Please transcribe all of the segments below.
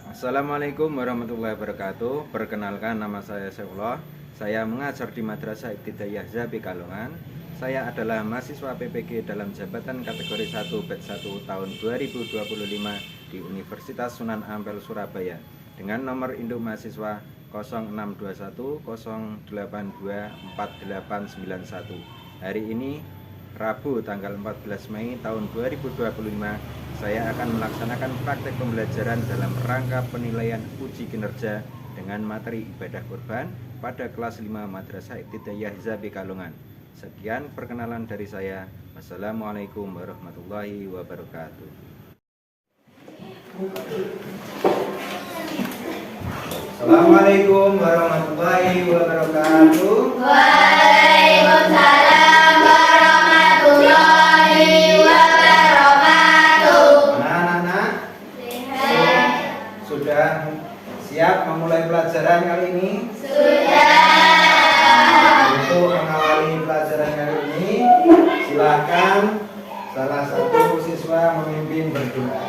Assalamualaikum warahmatullahi wabarakatuh. Perkenalkan, nama saya Saifullah. Saya mengajar di Madrasah Ibtidaiyah Zabi Kalongan. Saya adalah mahasiswa PPG dalam jabatan kategori 1 batch 1 tahun 2025 di Universitas Sunan Ampel Surabaya dengan nomor induk mahasiswa 062108248891. Hari ini Rabu tanggal 14 Mei tahun 2025, saya akan melaksanakan praktek pembelajaran dalam rangka penilaian uji kinerja dengan materi ibadah kurban pada kelas 5 Madrasah Ibtidaiyah Zabi Kalongan. Sekian perkenalan dari saya. Wassalamualaikum warahmatullahi wabarakatuh. Assalamualaikum warahmatullahi wabarakatuh. Waalaikumsalam warahmatullahi wabarakatuh. Anak-anak sudah siap memulai pelajaran kali ini? Sudah. Untuk mengawali pelajaran kali ini, silakan salah satu siswa memimpin berdoa.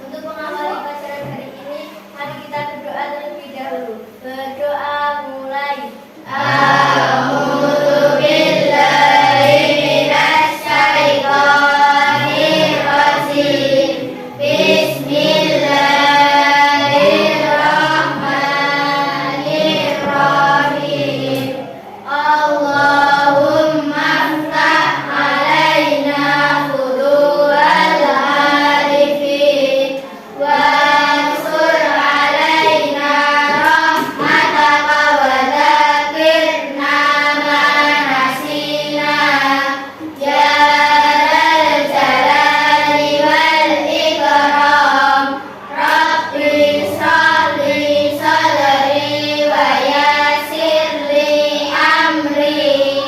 Untuk mengawali pelajaran hari ini, mari kita berdoa terlebih dahulu. Berdoa mulai. A'udzu billahi minasy syaithanir rajim. Bismillahirrahmanirrahim. Allahumma ftah alaina futuhal arifin wansur alaina rahmataka wa dzakirna ma nasina ya dzal jalali wal ikram. Rabbi shrah li sadri wa yassir li amri.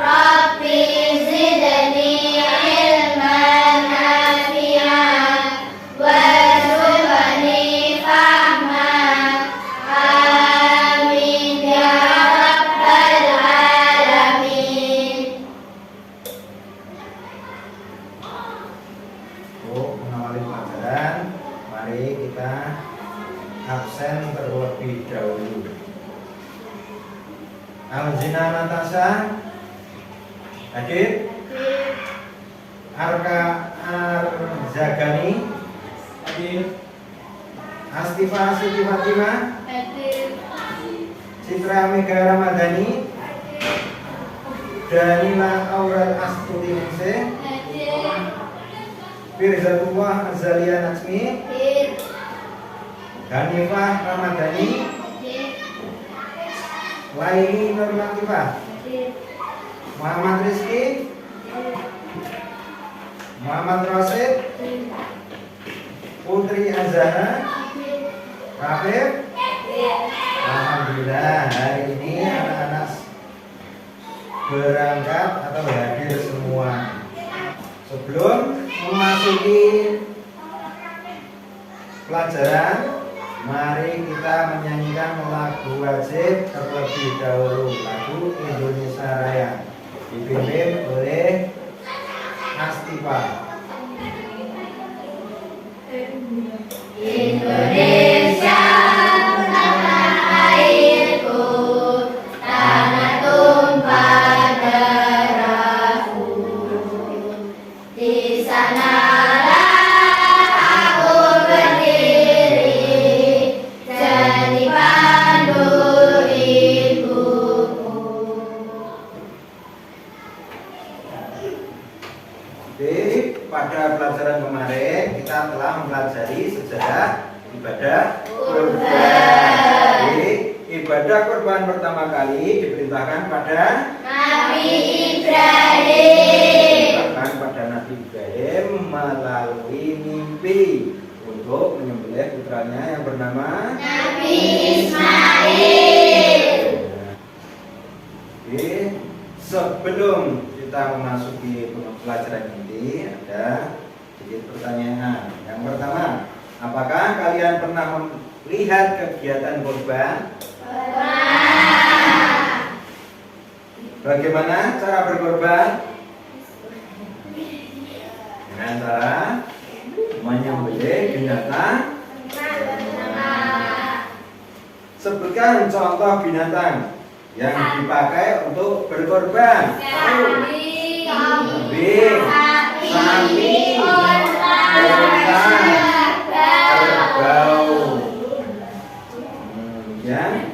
Rabbi zidni ilman nafi'an warzuqni fahman. Amin ya rabbal alamin. Untuk mengawali pelajaran, mari kita absen terlebih dahulu. Alzina Natasha hadir. Arka Arzagani hadir. Astifa Siti Fatimah, Citra Mega Ramadhani, Danila Aurat Astuti Ningsih, Firzatullah Azalia Natsmi, Hanifah Ramadhani, Laini Nur Latifah, Muhammad Rizki, Muhammad Rasid, Putri Azhara, Rafif. Alhamdulillah, hari ini anak-anak berangkat atau hadir semua. Sebelum memasuki pelajaran, mari kita menyanyikan lagu wajib terlebih dahulu, lagu Indonesia Raya, dipimpin oleh Astifa. Indonesia tanah airku, tanah tumpah darahku. Di sanalah aku berdiri, jadi pandu ibuku. Jadi pada pelajaran kemarin kita telah mempelajari sejarah ibadah kurban. Jadi ibadah kurban pertama kali diperintahkan pada Nabi Ibrahim. pada Nabi Ibrahim melalui mimpi untuk menyembelih putranya yang bernama Nabi Ismail. Jadi sebelum kita memasuki pelajaran ini, ada sedikit pertanyaan. Yang pertama, apakah kalian pernah melihat kegiatan kurban? Bagaimana cara berkorban? Dengan cara menyembelih binatang Sebutkan contoh binatang yang dipakai untuk berkorban. Kambing, sapi, unta, kerbau. Ya.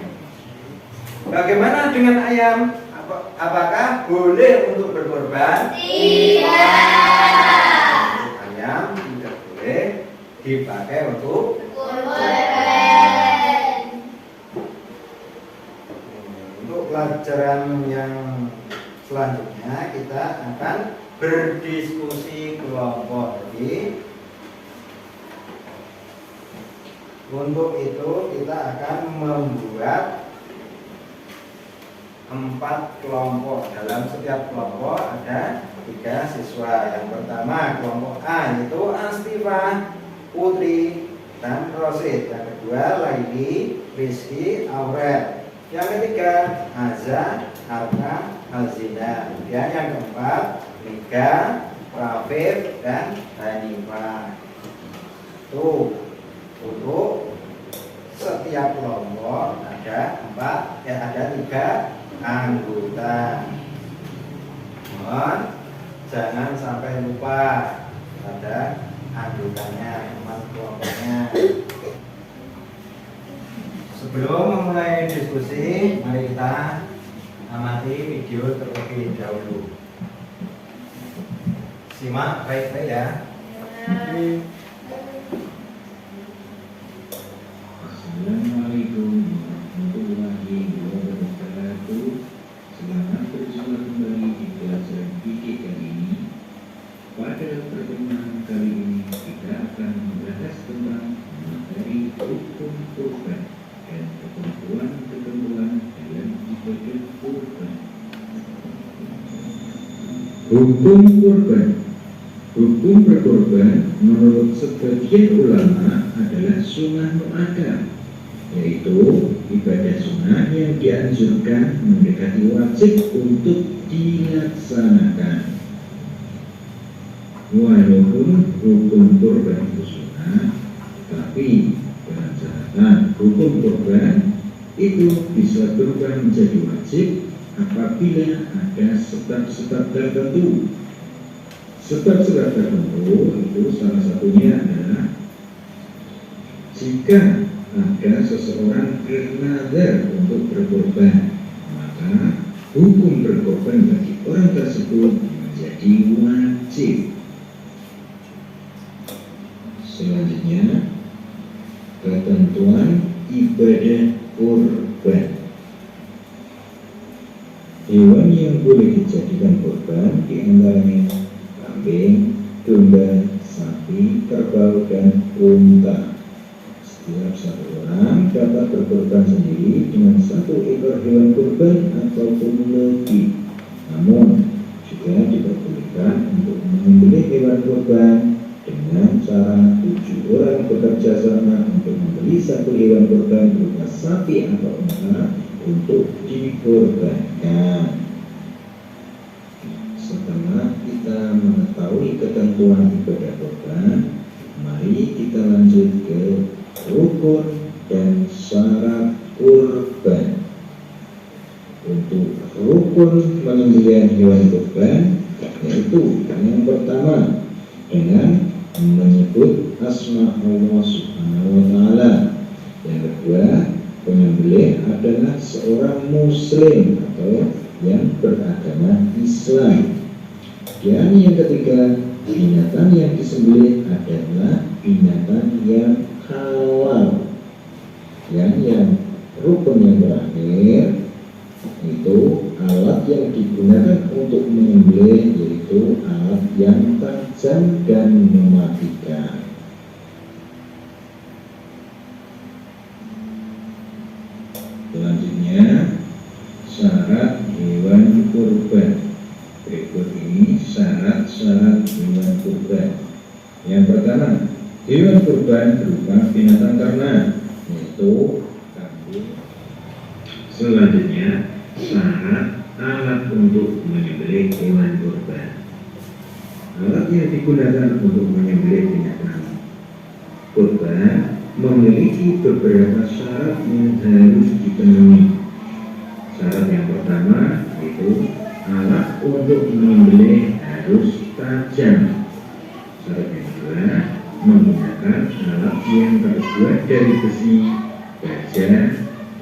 Bagaimana dengan ayam? Apakah boleh untuk berkorban? Tidak. Ayam tidak boleh dipakai untuk Korban. Untuk pelajaran yang selanjutnya kita akan berdiskusi kelompok. Jadi untuk itu kita akan membuat 4 kelompok. Dalam setiap kelompok ada 3 siswa. Yang pertama kelompok A yaitu Astifah, Putri, dan Rosid. Yang kedua Laili, Rizky, Aurel. Yang ketiga Azza, Arka, Alzina. Dan yang keempat Mega, Rafif, dan Hanifah. Tuh, untuk setiap kelompok ada 3 anggota. Mohon jangan sampai lupa ada anggotanya, teman kelompoknya. Sebelum memulai diskusi, mari kita amati video terlebih dahulu. Simak baik-baik ya. Assalamualaikum warahmatullahi wabarakatuh. Selamat berjumpa kembali di pelajaran fikih kali ini. Pada pertemuan kali ini kita akan membahas tentang materi hukum kurban dan ketentuan-ketentuan dalam ibadah kurban. Hukum kurban. Hukum berkorban menurut sebagian ulama adalah sunnah mu'akkad, yaitu ibadah sunnah yang dianjurkan mendekati wajib untuk dilaksanakan. Walaupun hukum kurban itu sunnah, tapi dengan catatan hukum kurban itu bisa berubah menjadi wajib apabila ada sebab-sebab tertentu. Sebab-sebab tertentu itu salah satunya adalah jika ada seseorang bernazar untuk berkorban, maka hukum berkorban bagi orang tersebut menjadi wajib. Selanjutnya, ketentuan ibadah kurban. Hewan yang boleh dijadikan korban diantaranya kambing, domba, sapi, kerbau, dan unta. Setiap satu orang dapat berkorban sendiri dengan 1 ekor hewan kurban ataupun lebih. Namun juga diperbolehkan untuk menyembelih hewan kurban dengan cara 7 orang bekerja sama untuk membeli 1 hewan kurban berupa sapi atau unta untuk dikorbankan. Setelah kita mengetahui ketentuan ibadah kurban, mari kita lanjut ke rukun dan syarat kurban. Untuk rukun penyembelihan hewan kurban, yaitu yang pertama dengan menyebut asma Allah Subhanahu wa Ta'ala. Yang kedua, penyembelih adalah seorang muslim atau yang beragama Islam. Dan yang ketiga, binatang yang disembelih adalah binatang yang halal. Dan yang rukun yang terakhir itu alat yang digunakan untuk menyembelih, yaitu alat yang tajam dan mematikan. Selanjutnya, syarat hewan kurban. Berikut ini syarat-syarat hewan kurban. Yang pertama, hewan kurban berupa binatang ternak, yaitu kambing. Selanjutnya, syarat alat untuk menyembelih hewan kurban. Alat yang digunakan untuk menyembelih binatang kurban memiliki memiliki beberapa syarat yang harus dipenuhi. Syarat yang pertama yaitu alat untuk menyembelih harus tajam. Syarat yang kedua, menggunakan alat yang terbuat dari besi, baja,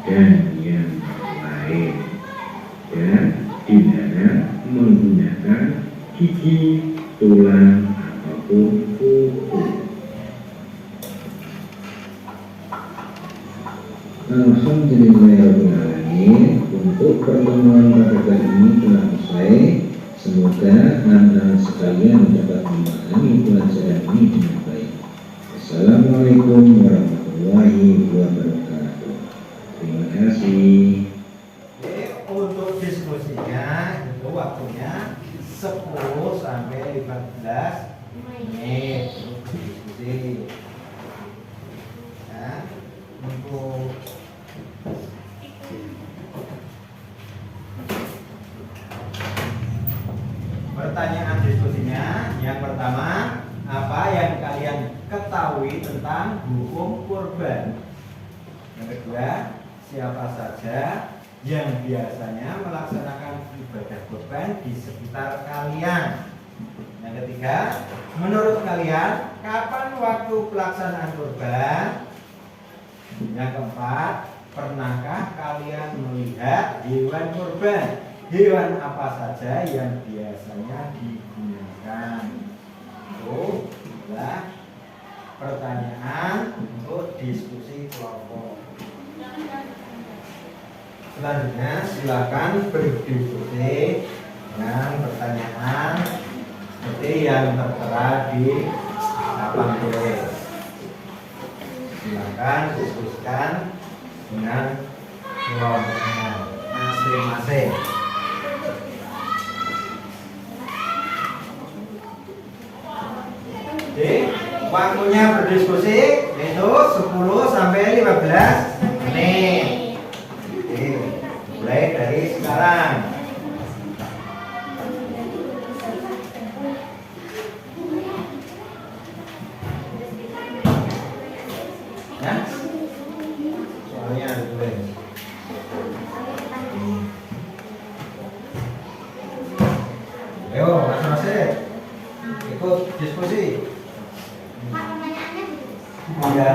dan yang lain. Dan dilarang menggunakan gigi, tulang, ataupun kuku. Alhamdulillahirrahmanirrahim. Untuk pertemuan pada kali ini telah selesai. Semoga anak-anak sekalian dapat memahami pelajaran ini dengan baik. Assalamualaikum warahmatullahi wabarakatuh. Terima kasih. Oke, untuk diskusinya itu waktunya 10 sampai 15 menit untuk diskusi. Ya, untuk pertanyaan diskusinya, yang pertama, apa yang kalian ketahui tentang hukum kurban? Yang kedua, siapa saja yang biasanya melaksanakan ibadah kurban di sekitar kalian? Yang ketiga, menurut kalian kapan waktu pelaksanaan kurban? Yang keempat, pernahkah kalian melihat hewan kurban? Hewan apa saja yang biasanya digunakan? Itu adalah pertanyaan untuk diskusi kelompok. Selanjutnya silakan berdiskusi dengan pertanyaan seperti yang tertera di papan tulis. Silakan diskusikan dengan kelompoknya masing-masing. Jadi, waktunya berdiskusi itu 10 sampai 15 menit. Jadi, mulai dari sekarang. Ya? Soalnya ada tulis. Ayo, masing-masing ikut diskusi. Pertanyaannya Iya.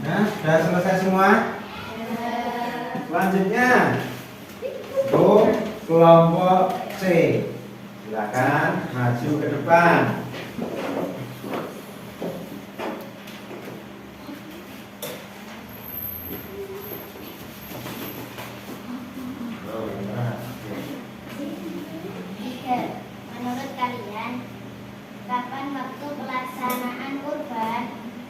Nah, sudah selesai semua? Selanjutnya untuk kelompok C, silakan maju ke depan. Menurut kalian, kapan waktu pelaksanaan kurban?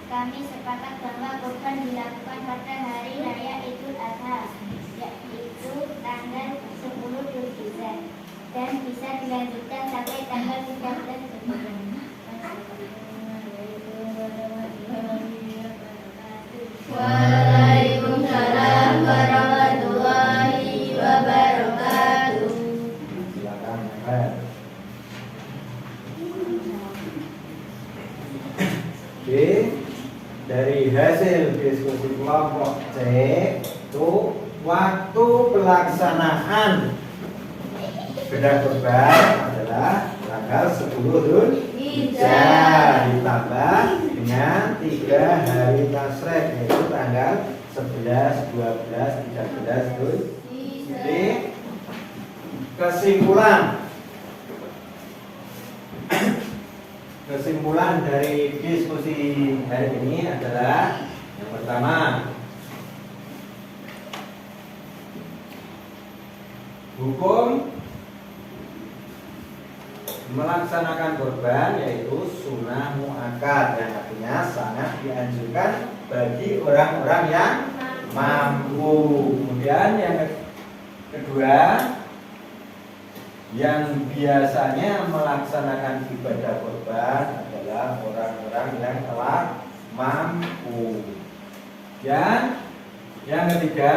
Kami sepakat bahwa kurban dilakukan pada hari raya Idul Adha, yaitu tanggal 10 Dzulhijjah, dan bisa dilanjutkan sampai tanggal 13 Dzulhijjah. Waalaikumsalam warahmatullahi wabarakatuh. Silakan, Pak. Oke, dari hasil diskusi kelompok C itu waktu pelaksanaan beda kurban adalah tanggal 10 Dzulhijjah ditambah dengan 3 hari tasrek, yaitu tanggal 11, 12, 13 Dzulhijjah. Jadi kesimpulan dari diskusi hari ini adalah yang pertama, hukum melaksanakan kurban yaitu sunnah muakkad, yang artinya sangat dianjurkan bagi orang-orang yang mampu. Kemudian yang kedua, yang biasanya melaksanakan ibadah kurban adalah orang-orang yang telah mampu. Dan yang ketiga,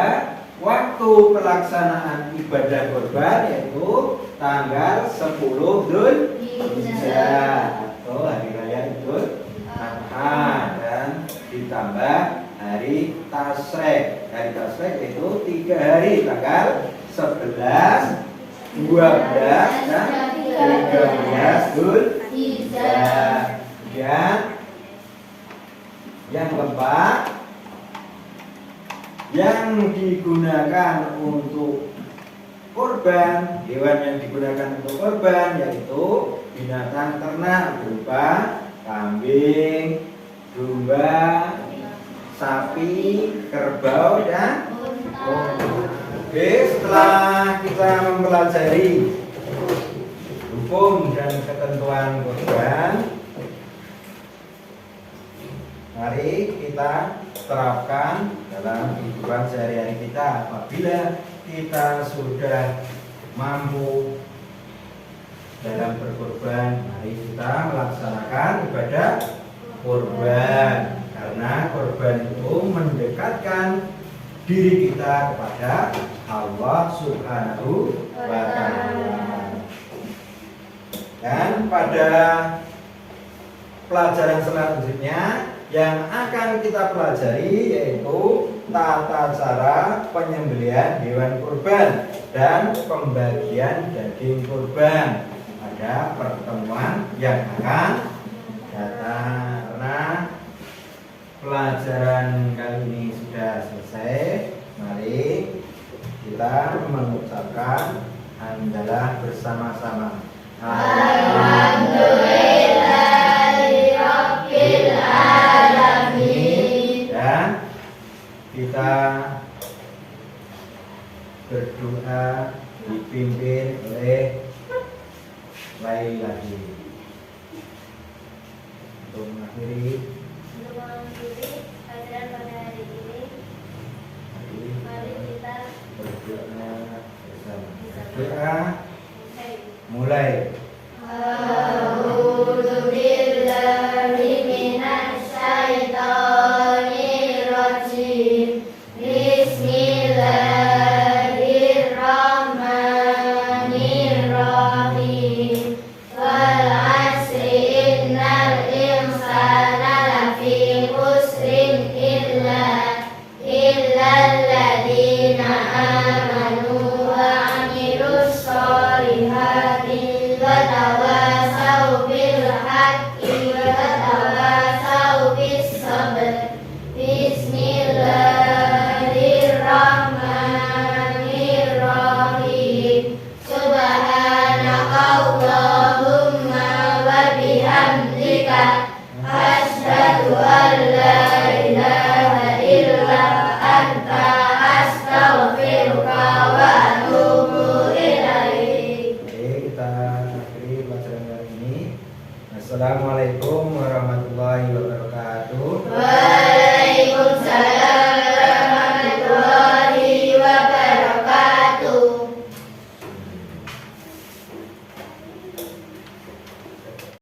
waktu pelaksanaan ibadah kurban yaitu tanggal 10 Dzulhijjah atau hari raya Idul Adha, dan ditambah hari tasrek. Hari tasrek itu 3 hari, tanggal 11, 12 dan 13 Dzulhijjah. Kemudian yang keempat, yang digunakan untuk kurban, hewan yang digunakan untuk kurban yaitu binatang ternak berupa kambing, domba, sapi, kerbau, dan unta. Oke, setelah kita mempelajari hukum dan ketentuan kurban, mari kita terapkan dalam kehidupan sehari-hari kita. Apabila kita sudah mampu dalam berkorban. Mari kita melaksanakan ibadah korban, karena korban itu mendekatkan diri kita kepada Allah Subhanahu wa Ta'ala. Dan pada pelajaran selanjutnya yang akan kita pelajari yaitu tata cara penyembelihan hewan kurban dan pembagian daging kurban pada pertemuan yang akan datang. Karena pelajaran kali ini sudah selesai, mari kita mengucapkan hamdalah bersama-sama. Alhamdulillahirabbil alamin. Dan kita berdoa dipimpin oleh Lailati. Untuk mengakhiri pelajaran pada hari ini, mari kita berdoa bersama. Doa mulai. A'udzu billahi minasy syaithanir rajim. Bismillahirrahmanirrahim. Wal 'asri innal insana lafi khusrin illa alladzina amanu wa 'amilus sholihati wa tawasaw bil haqqi wa tawasaw bis sabr. Bismillahirrahmanirrahim. Subhanakallahumma wa bihamdika asyhadu an la ilaha illa anta